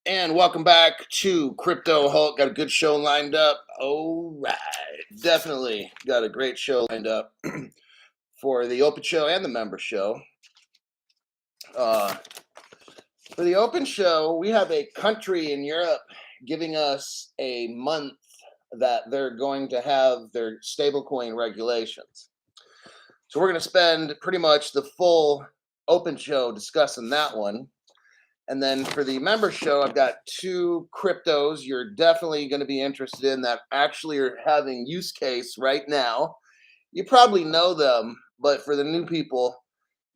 And welcome back to Crypto Hulk. Got a good show lined up. All right. Definitely got a great show lined up for the open show and the member show. Uh, for the open show, we have a country in Europe giving us a month that they're going to have their stablecoin regulations. So we're going to spend pretty much the full open show discussing that one. And then for the member show, I've got two cryptos you're definitely going to be interested in that actually are having use case right now. You probably know them, but for the new people,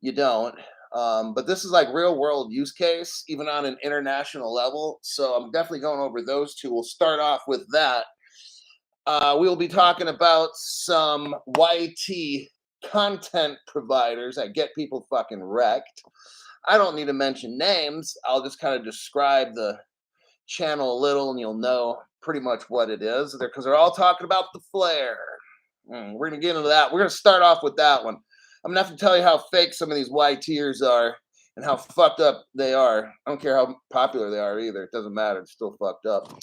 you don't. But this is like real world use case, even on an international level. So I'm definitely going over those two. We'll start off with that. We'll be talking about some YT content providers that get people fucking wrecked. I don't need to mention names. I'll just kind of describe the channel a little and you'll know pretty much what it is because they're all talking about the flare. We're going to get into that. We're going to start off with that one. I'm going to have to tell you how fake some of these YTers are and how fucked up they are. I don't care how popular they are either. It doesn't matter. It's still fucked up.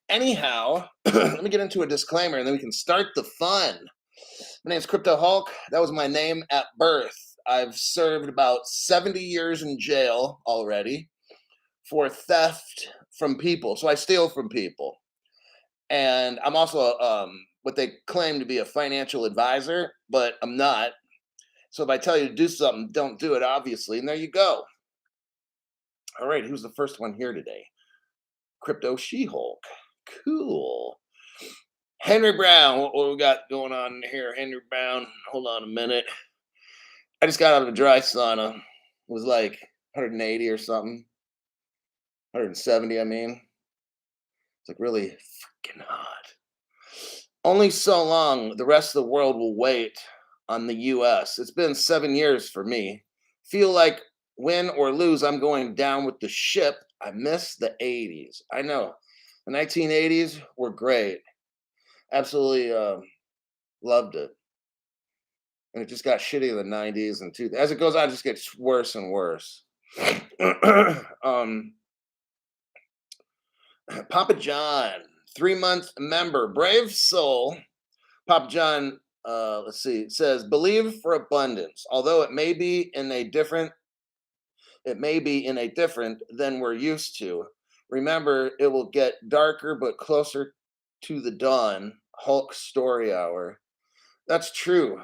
Anyhow, let me get into a disclaimer and then we can start the fun. My name's Crypto Hulk. That was my name at birth. I've served about 70 years in jail already for theft from people. So I steal from people. And I'm also what they claim to be a financial advisor, but I'm not. So if I tell you to do something, don't do it, obviously. And there you go. All right, who's the first one here today? Crypto She-Hulk. Cool. Henry Brown, what we got going on here? Henry Brown, hold on a minute. I just got out of a dry sauna. It was like 180 or something. 170, I mean. It's like really freaking hot. Only so long the rest of the world will wait on the US. It's been 7 years for me. Feel like win or lose, I'm going down with the ship. I miss the 80s. I know. The 1980s were great. Absolutely loved it. And it just got shitty in the 90s and as it goes on, it just gets worse and worse. Papa John, 3-month member, brave soul. Papa John, let's see, says, believe for abundance, although it may be in a different than we're used to. Remember, it will get darker but closer to the dawn. Hulk story hour. That's true.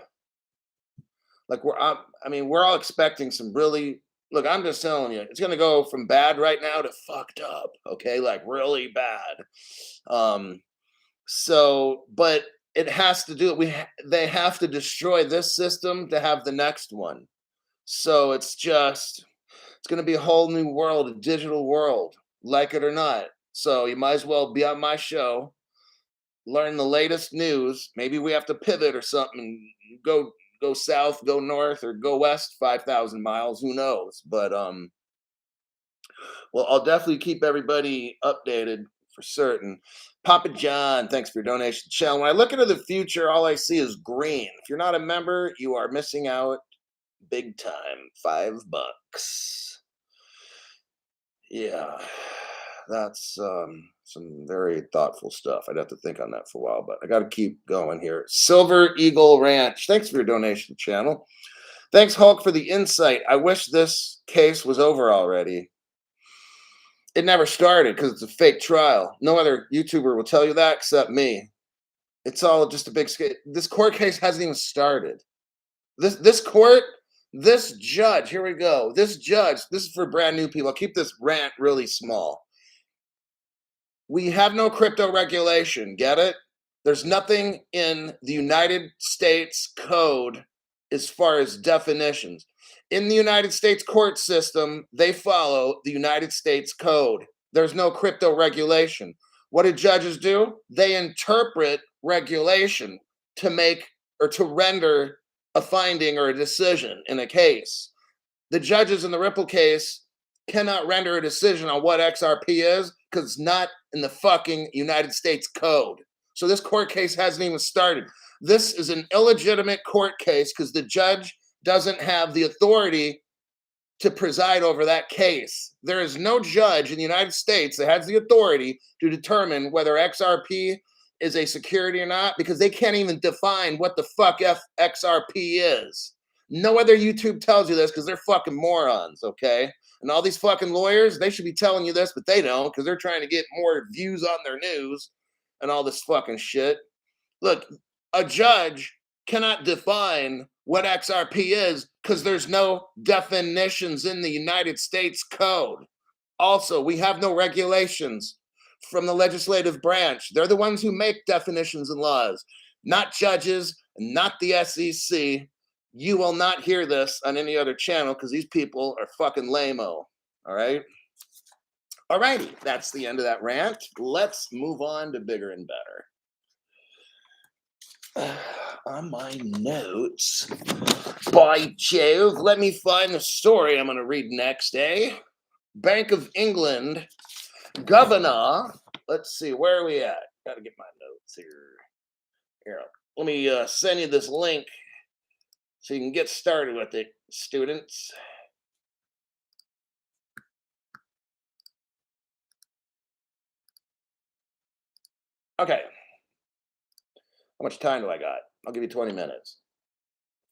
Like we're all expecting some really look, I'm just telling you, it's gonna go from bad right now to fucked up. Okay, like really bad. But it has to do it. They have to destroy this system to have the next one. So it's gonna be a whole new world, a digital world, like it or not. So you might as well be on my show, learn the latest news. Maybe we have to pivot or something and go south, go north, or go west 5,000 miles. Who knows? But well, I'll definitely keep everybody updated for certain. Papa John, thanks for your donation, Shell. When I look into the future, all I see is green. If you're not a member, you are missing out big time. $5. Yeah, that's some very thoughtful stuff. I'd have to think on that for a while, but I got to keep going here. Silver Eagle Ranch, thanks for your donation, channel. Thanks, Hulk, for the insight. I wish this case was over already. It never started because it's a fake trial. No other YouTuber will tell you that except me. It's all just a big scale. This court case hasn't even started. This judge, here we go. This judge, this is for brand new people. I'll keep this rant really small. We have no crypto regulation. Get it? There's nothing in the United States Code as far as definitions. In the United States court system, they follow the United States Code. There's no crypto regulation. What do judges do? They interpret regulation to make or to render a finding or a decision in a case. The judges in the Ripple case cannot render a decision on what XRP is because it's not in the fucking United States Code. So this court case hasn't even started. This is an illegitimate court case because the judge doesn't have the authority to preside over that case. There is no judge in the United States that has the authority to determine whether XRP is a security or not, because they can't even define what the fuck XRP is. No other YouTube tells you this because they're fucking morons, okay? And all these fucking lawyers, they should be telling you this, but they don't, because they're trying to get more views on their news and all this fucking shit. Look, a judge cannot define what XRP is because there's no definitions in the United States Code. Also, we have no regulations from the legislative branch. They're the ones who make definitions and laws, not judges, not the SEC. You will not hear this on any other channel because these people are fucking lame-o. All right? All righty. That's the end of that rant. Let's move on to bigger and better. On my notes, by Jove, let me find the story I'm going to read next, eh? Bank of England governor. Let's see, where are we at? Got to get my notes here. Here, let me send you this link so you can get started with it, students. Okay. How much time do I got? I'll give you 20 minutes.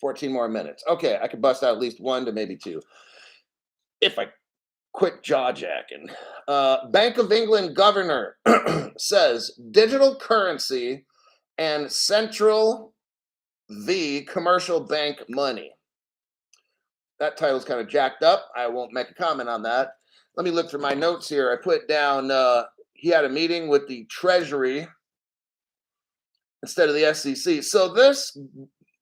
14 more minutes. Okay, I could bust out at least one to maybe two. If I quit jaw jacking. Bank of England governor says digital currency and central the commercial bank money. That title's kind of jacked up. I won't make a comment on that. Let me look through my notes here. I put down he had a meeting with the Treasury instead of the SEC. So this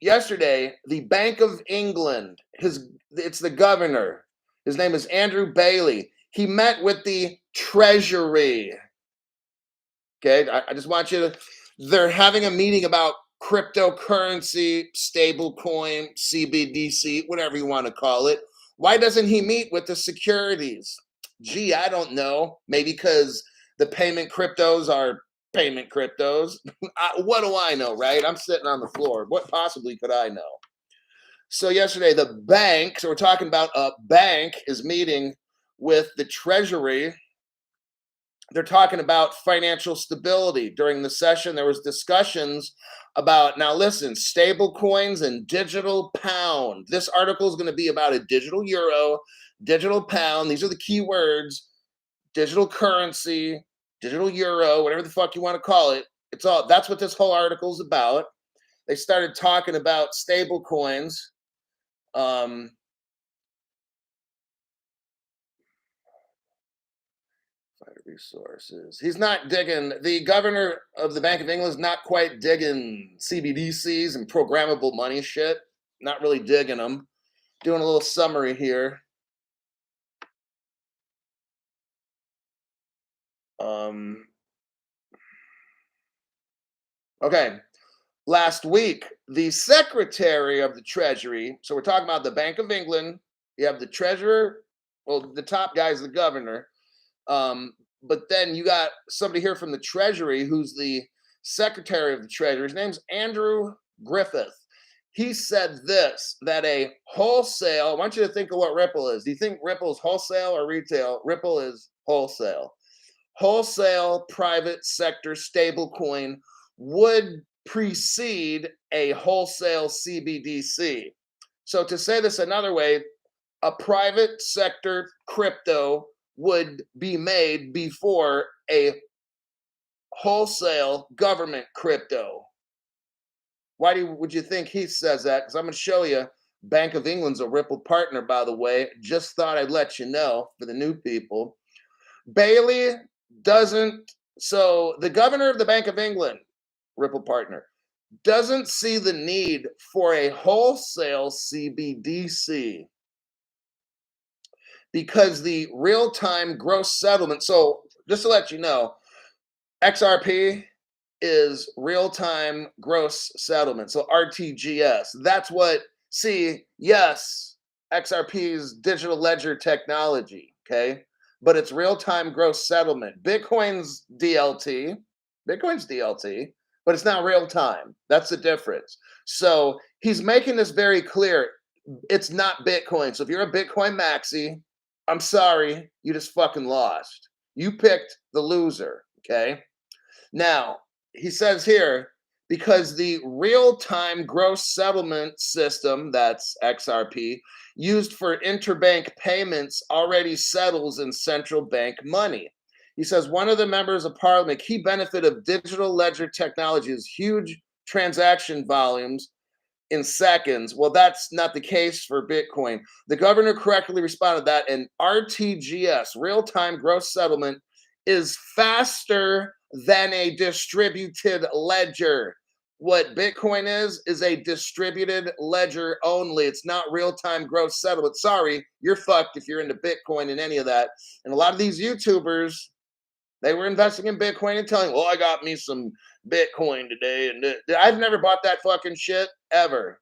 yesterday, the Bank of England, it's the governor. His name is Andrew Bailey. He met with the Treasury. Okay, I just want you to, they're having a meeting about cryptocurrency, stablecoin, CBDC, whatever you want to call it. Why doesn't he meet with the securities? Gee, I don't know. Maybe because the payment cryptos are payment cryptos. What do I know, right? I'm sitting on the floor. What possibly could I know? So yesterday, the bank, so we're talking about a bank is meeting with the Treasury. They're talking about financial stability. During the session, there was discussions about, now listen, stable coins and digital pound. This article is going to be about a digital euro, digital pound. These are the key words: digital currency, digital euro, whatever the fuck you want to call it. It's all, that's what this whole article is about. They started talking about stable coins. Resources. He's not digging, the governor of the Bank of England is not quite digging CBDCs and programmable money shit. Not really digging them. Doing a little summary here. Okay. Last week, the Secretary of the Treasury, so we're talking about the Bank of England, you have the Treasurer, well, the top guy is the governor. But then you got somebody here from the Treasury who's the Secretary of the Treasury. His name's Andrew Griffith. He said this, that a wholesale, I want you to think of what Ripple is. Do you think Ripple is wholesale or retail? Ripple is wholesale. Wholesale private sector stablecoin would precede a wholesale CBDC. So to say this another way, a private sector crypto would be made before a wholesale government crypto. Why would you think he says that? Because I'm going to show you, Bank of England's a Ripple partner, by the way. Just thought I'd let you know for the new people. Bailey doesn't, so the governor of the Bank of England, Ripple partner, doesn't see the need for a wholesale CBDC because the real-time gross settlement, so just to let you know, XRP is real-time gross settlement, so RTGS. That's what, see, yes, XRP's digital ledger technology, okay? But it's real-time gross settlement. Bitcoin's DLT, but it's not real-time. That's the difference. So he's making this very clear. It's not Bitcoin. So if you're a Bitcoin maxi, I'm sorry, you just fucking lost. You picked the loser. Okay. Now, he says here, because the real time gross settlement system, that's XRP, used for interbank payments already settles in central bank money. He says one of the members of parliament, key benefit of digital ledger technology is huge transaction volumes in seconds. Well, that's not the case for Bitcoin. The governor correctly responded that an RTGS, real time gross settlement, is faster than a distributed ledger. What Bitcoin is a distributed ledger only. It's not real time gross settlement. Sorry, you're fucked if you're into Bitcoin and any of that. And a lot of these YouTubers, they were investing in Bitcoin and telling, well, I got me some Bitcoin today. And I've never bought that fucking shit ever.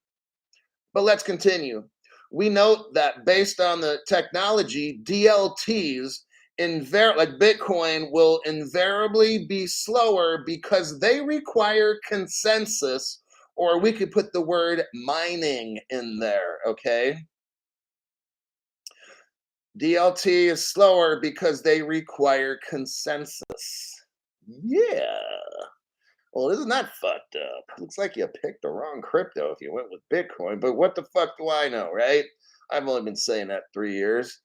But let's continue. We note that based on the technology, DLTs, like Bitcoin, will invariably be slower because they require consensus, or we could put the word mining in there, okay? DLT is slower because they require consensus. Yeah. Well, isn't that fucked up? Looks like you picked the wrong crypto if you went with Bitcoin, but what the fuck do I know, right? I've only been saying that 3 years.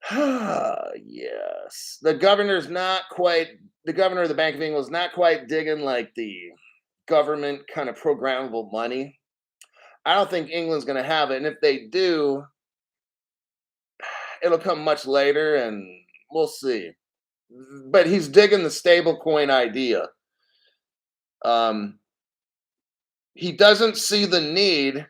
Yes. The governor of the Bank of England is not quite digging like the government kind of programmable money. I don't think England's going to have it. And if they do, it'll come much later and we'll see. But he's digging the stablecoin idea. He doesn't see the need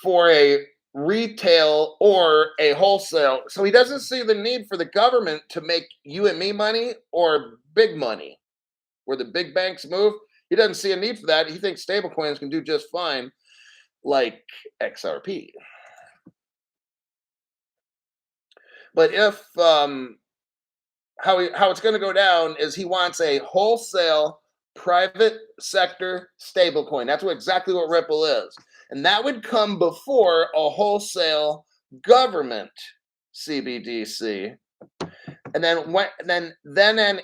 for a retail or a wholesale. So he doesn't see the need for the government to make you and me money or big money where the big banks move. He doesn't see a need for that. He thinks stablecoins can do just fine, like XRP. But if how it's going to go down is he wants a wholesale private sector stablecoin. That's exactly what Ripple is. And that would come before a wholesale government CBDC. And then and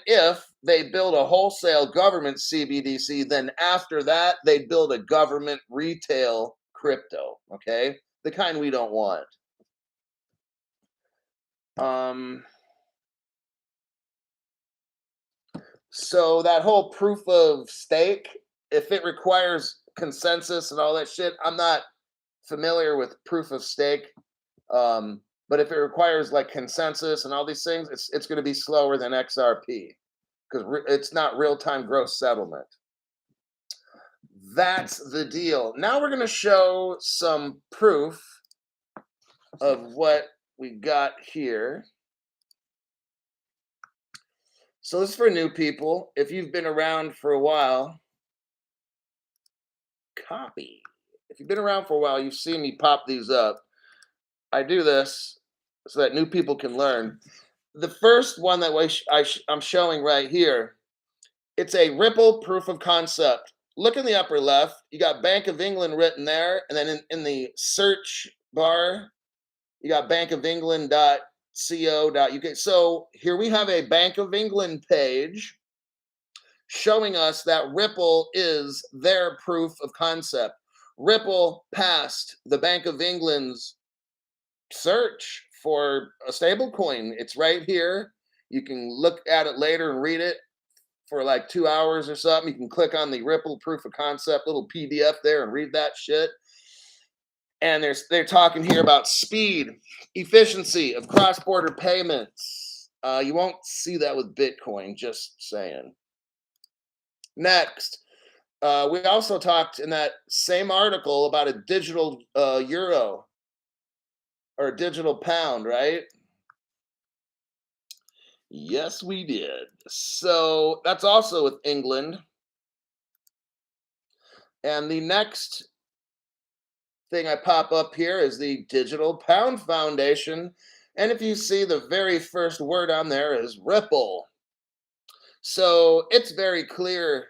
if they build a wholesale government CBDC, then after that they build a government retail crypto, okay? The kind we don't want. So that whole proof of stake, if it requires consensus and all that shit, I'm not familiar with proof of stake. But if it requires like consensus and all these things, it's going to be slower than XRP because it's not real time gross settlement. That's the deal. Now we're going to show some proof of what we got here. So this is for new people. If you've been around for a while, copy. If you've been around for a while, you've seen me pop these up. I do this so that new people can learn. The first one that I'm showing right here, it's a Ripple proof of concept. Look in the upper left. You got Bank of England written there. And then in the search bar, you got bankofengland.co.uk. So here we have a Bank of England page showing us that Ripple is their proof of concept. Ripple passed the Bank of England's search for a stable coin. It's right here. You can look at it later and read it for like 2 hours or something. You can click on the Ripple proof of concept little PDF there and read that shit. And they're talking here about speed, efficiency of cross-border payments. You won't see that with Bitcoin, just saying. Next, we also talked in that same article about a digital euro or a digital pound, right? Yes, we did. So that's also with England. And the next thing I pop up here is the Digital Pound Foundation. And if you see the very first word on there is Ripple. So it's very clear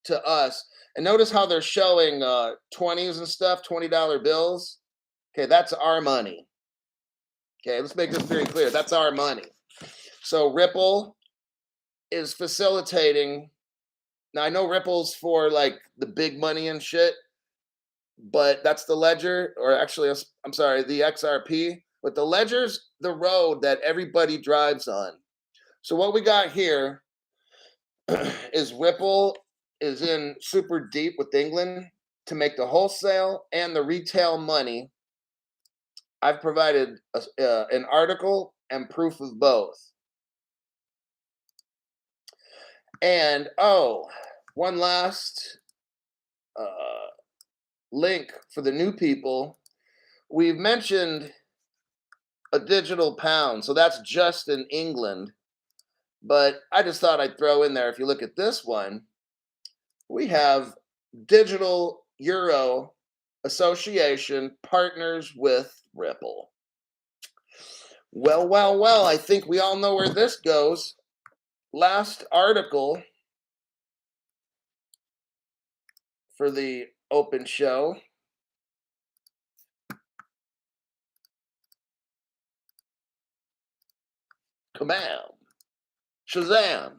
to us. And notice how they're showing 20s and stuff, $20 bills. Okay, that's our money. Okay, let's make this very clear. That's our money. So Ripple is facilitating. Now I know Ripple's for like the big money and shit, but that's the ledger, or actually, I'm sorry, the XRP. But the ledger's the road that everybody drives on. So what we got here is Ripple is in super deep with England to make the wholesale and the retail money. I've provided an article and proof of both. And one last link for the new people. We've mentioned a digital pound, so that's just in England. But I just thought I'd throw in there, if you look at this one, we have Digital Euro Association partners with Ripple. Well, I think we all know where this goes. Last article for the open show. Kabam. Shazam.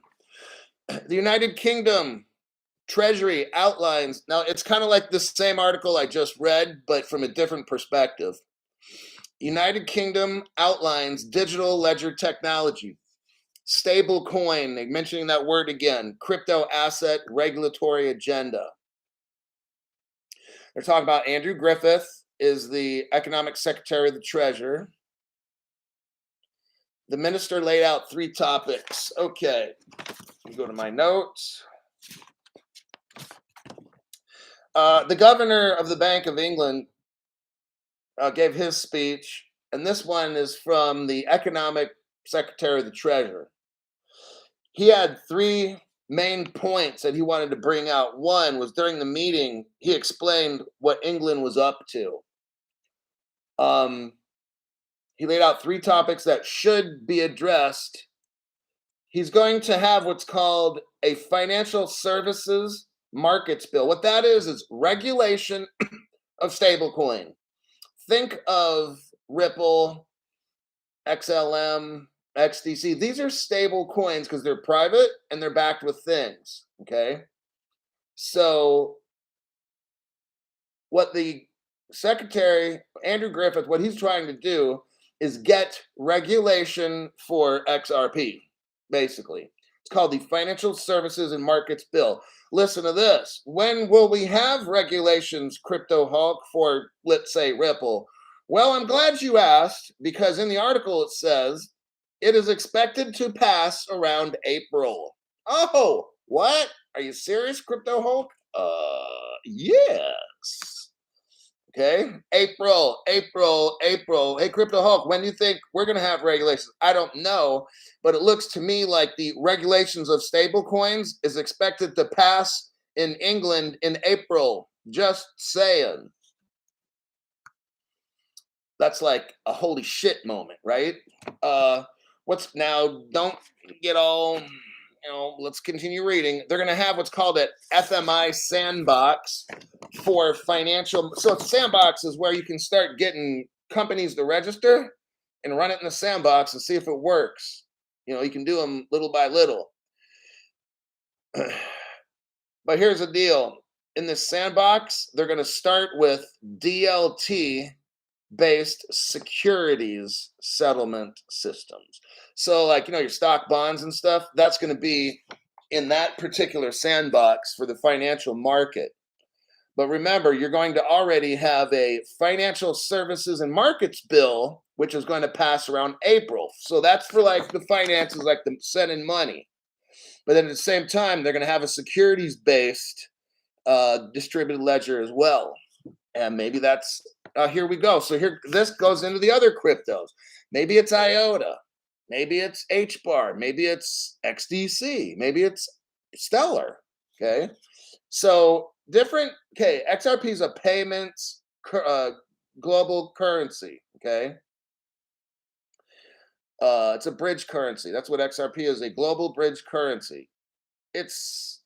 The United Kingdom Treasury outlines. Now, it's kind of like the same article I just read, but from a different perspective. United Kingdom outlines digital ledger technology, stable coin, mentioning that word again, crypto asset regulatory agenda. They're talking about Andrew Griffith is the economic secretary of the Treasury. The minister laid out 3 topics. Okay, let me go to my notes. The governor of the Bank of England gave his speech, and this one is from the economic secretary of the Treasury. He had 3 main points that he wanted to bring out. One was during the meeting, he explained what England was up to. He laid out 3 topics that should be addressed. He's going to have what's called a financial services markets bill. What that is regulation of stablecoin. Think of Ripple, XLM, XDC. These are stable coins because they're private and they're backed with things. Okay. So, what the Secretary, Andrew Griffith, what he's trying to do is get regulation for XRP, basically. It's called the Financial Services and Markets Bill. Listen to this. When will we have regulations, Crypto Hulk, for, let's say, Ripple? Well, I'm glad you asked, because in the article it says it is expected to pass around April. Oh, what? Are you serious, Crypto Hulk? Yes. Okay, April. Hey, Crypto Hulk, when do you think we're going to have regulations? I don't know, but it looks to me like the regulations of stable coins is expected to pass in England in April. Just saying. That's like a holy shit moment, right? What's now, don't get all, let's continue reading. They're going to have what's called an FMI sandbox for financial. So sandbox is where you can start getting companies to register and run it in the sandbox and see if it works. You can do them little by little. But here's the deal. In this sandbox, they're going to start with DLT based securities settlement systems. So like, your stock bonds and stuff, that's going to be in that particular sandbox for the financial market. But remember, you're going to already have a financial services and markets bill, which is going to pass around April. So that's for like the finances, like the sending money. But then at the same time, they're going to have a securities based distributed ledger as well. And maybe that's here we go. So this goes into the other cryptos. Maybe it's IOTA, maybe it's HBAR, maybe it's XDC, maybe it's Stellar. Okay, so different. Okay, XRP is a payments global currency. Okay, it's a bridge currency. That's what XRP is, a global bridge currency. It's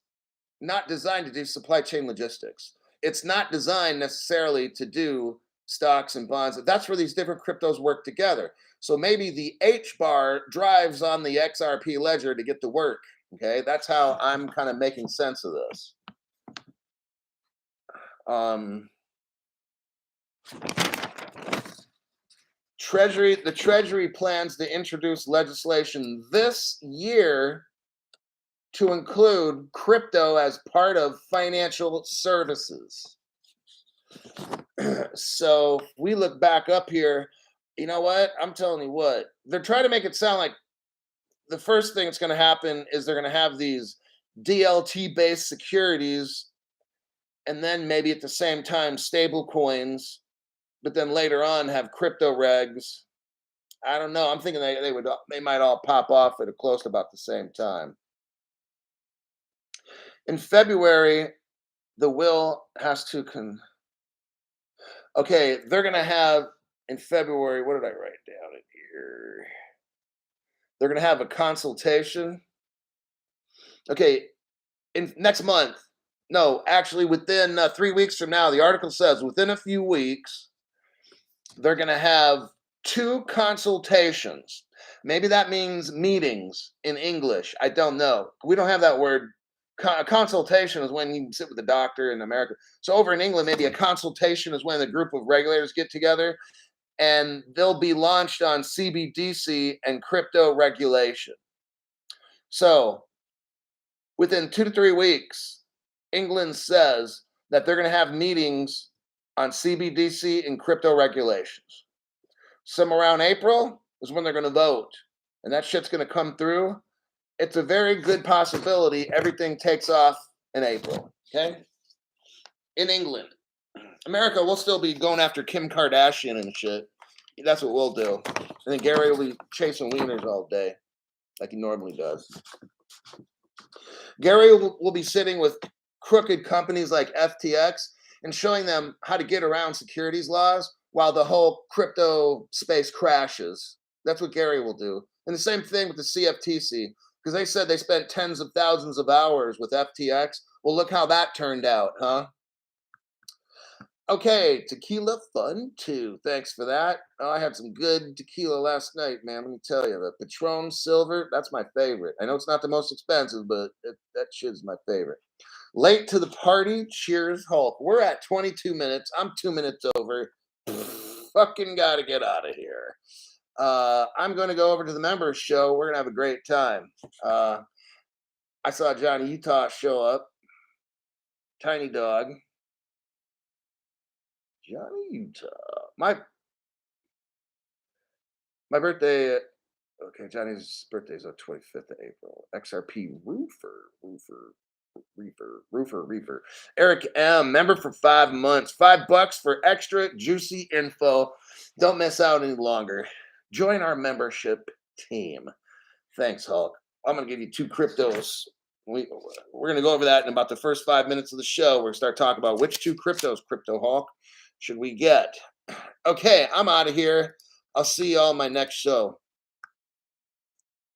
not designed to do supply chain logistics. It's not designed necessarily to do stocks and bonds. That's where these different cryptos work together. So maybe the H bar drives on the XRP ledger to get to work. Okay, that's how I'm kind of making sense of this. The Treasury plans to introduce legislation this year to include crypto as part of financial services. So we look back up here, you know what? I'm telling you what, they're trying to make it sound like the first thing that's going to happen is they're going to have these DLT based securities, and then maybe at the same time stable coins, but then later on have crypto regs. I don't know. I'm thinking they might all pop off at close to about the same time. In February, the will has to okay, they're going to have in February, what did I write down in here? They're going to have a consultation. Okay, in next month. No, actually within 3 weeks from now, the article says within a few weeks, they're going to have 2 consultations. Maybe that means meetings in English. I don't know. We don't have that word. A consultation is when you sit with a doctor in America. So over in England, maybe a consultation is when a group of regulators get together, and they'll be launched on CBDC and crypto regulation. So within 2 to 3 weeks, England says that they're going to have meetings on CBDC and crypto regulations. Some around April is when they're going to vote, and that shit's going to come through. It's a very good possibility everything takes off in April, okay? In England. America, we'll still be going after Kim Kardashian and shit. That's what we'll do. And then Gary will be chasing wieners all day, like he normally does. Gary will be sitting with crooked companies like FTX and showing them how to get around securities laws while the whole crypto space crashes. That's what Gary will do. And the same thing with the CFTC, because they said they spent tens of thousands of hours with FTX. Well, look how that turned out, huh? Okay, tequila fun too. Thanks for that. Oh, I had some good tequila last night, man. Let me tell you, the Patron Silver, that's my favorite. I know it's not the most expensive, but that shit's my favorite. Late to the party. Cheers, Hulk. We're at 22 minutes. I'm 2 minutes over. Fucking gotta get out of here. I'm going to go over to the members show. We're going to have a great time. I saw Johnny Utah show up. Tiny dog. Johnny Utah. My birthday. Okay, Johnny's birthday is on 25th of April. XRP Roofer. Eric M, member for 5 months. $5 for extra juicy info. Don't miss out any longer. Join our membership team. Thanks, Hulk. I'm going to give you 2 cryptos. We're going to go over that in about the first 5 minutes of the show. We're going to start talking about which 2 cryptos, Crypto Hulk, should we get. Okay, I'm out of here. I'll see y'all in my next show.